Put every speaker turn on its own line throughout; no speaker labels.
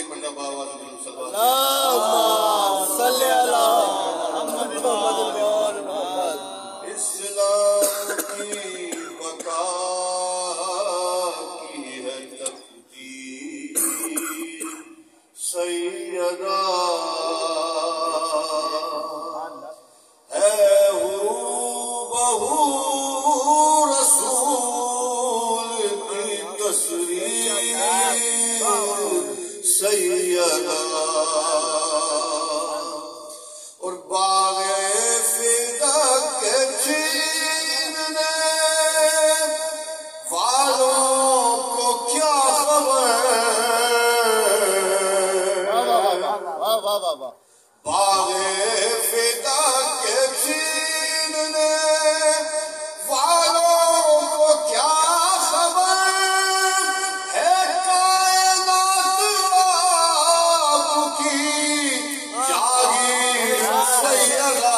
مرتبہ آواز صلی
اللہم صلی علی محمد
اسلام کی بقا کی ہے تقدیر سیدہ ہے ہو بہو رسول کی تصویر سیدہ اور باغ فدا کے چھیننے والوں کو کیا خبر باغ فدا کے چھیننے والوں کو کیا خبر ہے کائنات آپ کی جاگیر سیدہ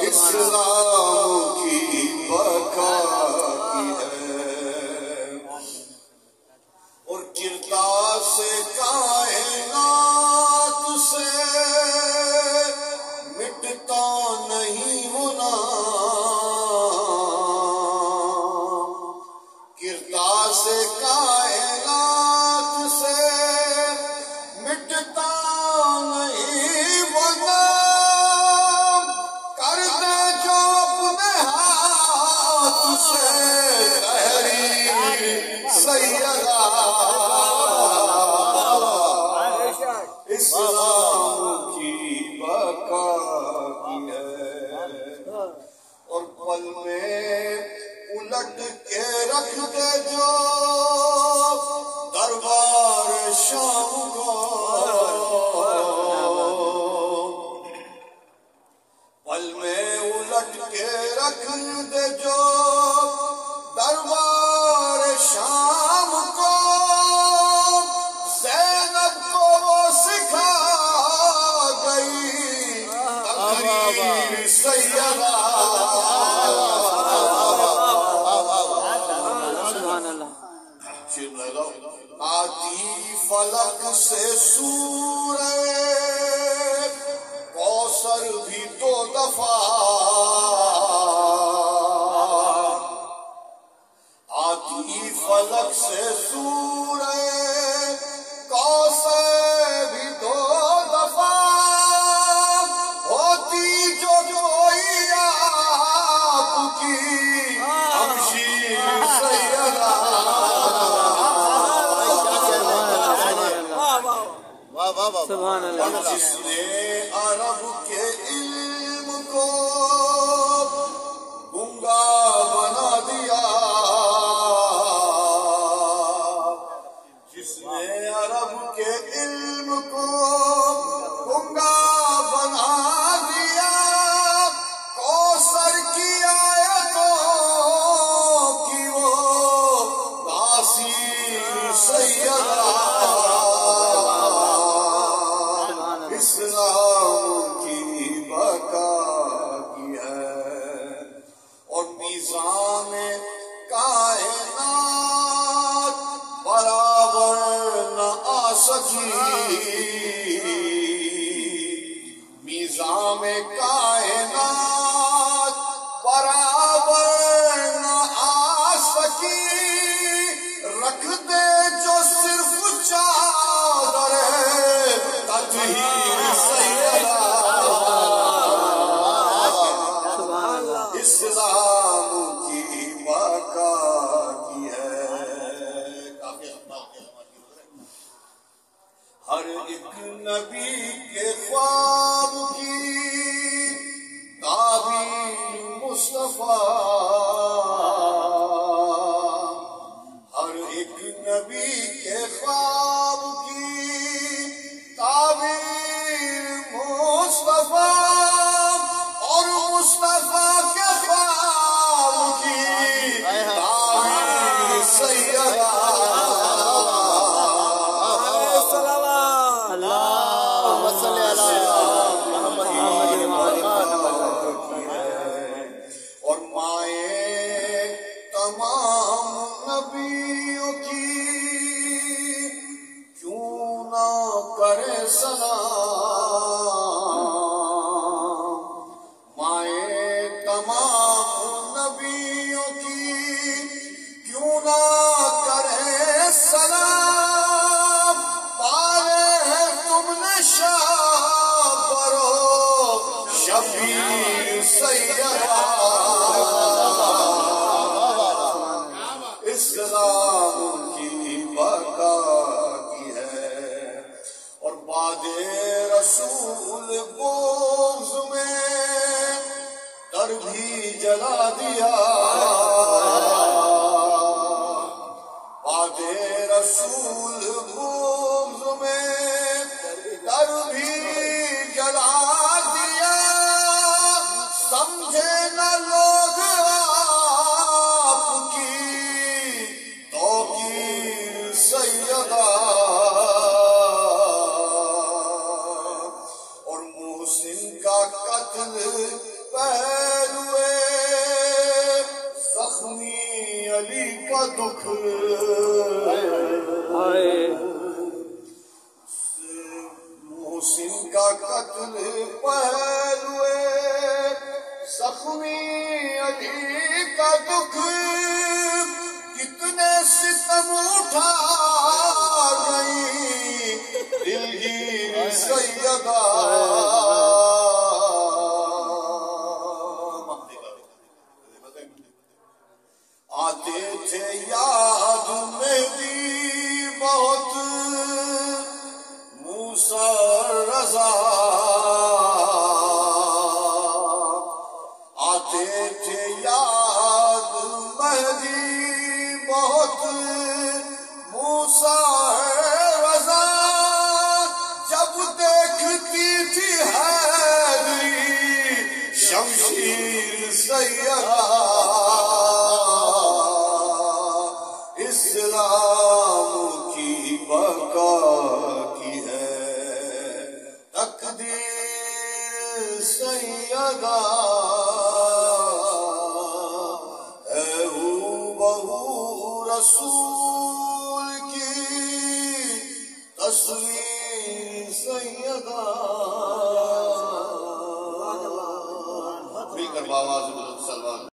اسلام کی بقا کی ہے اور کردار سے کائنات سے مٹتا نہیں ہونا کردار سے کائنات سے مٹتا نہیں ہونا کر دے جو اپنے ہاتھ سے تحریر سیدہ اسلام کی بقا کی ہے اور پل میں الٹ کے رکھ دے جو دربار شام کو پل میں الٹ کے رکھ دے جو دربار شام کو زینب کو وہ سکھا گئی تقریر سیدہ آتی فلک سے سورہ کوثر بھی 2 دفعہ آتی فلک سے سورہ کوثر بھی 2 دفعہ ہوتی جو کوئی آپ کی ہمشیر سیدہ
سبحان اللہ
جس نے عرب کے علم کو گنگا بنا دیا جس نے عرب کے علم کو گنگا بنا دیا کوثر کی آیتوں کی وہ تاثیر سیدہ اسلام کی بقا کی ہے اور میزان کائنات برابر نہ آ سکی میزان کائنات برابر نہ آ سکی رکھ دے جو صرف چادر ہے تطہیر سیدہ اسلام کی بقا کی ہے ہر ایک نبی کے خواب کی تعبیر مصطفیٰ ہر ایک نبی کے خواب کی تعبیر مصطفیٰ اور مصطفیٰ کے خواب کی تعبیر سیدہ
اللہم صلی علی محمد
اور مائیں تمام نبیوں کی کرے سلام، مائے تمام نبیوں کی کیوں نہ کرے سلام، پالے ہیں تم نے شاہ برو شبیر سیدہ، اسلام کی بقا کی ہے، اور بعد رسول بغض میں در بھی جلا دیا، بعد رسول بغض میں در بھی جلا دیا، سمجھے نہ لوگ آپ کی توقیر سیدہ، اور محسن کا قتل پہلوئے زخمی علی کا دکھ، محسن کا قتل پہلوئے زخمی علی کا دکھ، کتنے ستم اٹھا گئی دلگیر سیدہ، آتے تھے یاد مہدی بہت موسیٰ رضا، آتے تھے یاد مہدی بہت موسیٰ رضا، جب دیکھتی تھی حیدری شمشیر سیدہ، اسلام کی بقا کی ہے تقدیر سیدہ، ہے ہو بہو رسول کی تصویر سیدہ، مل کر باواز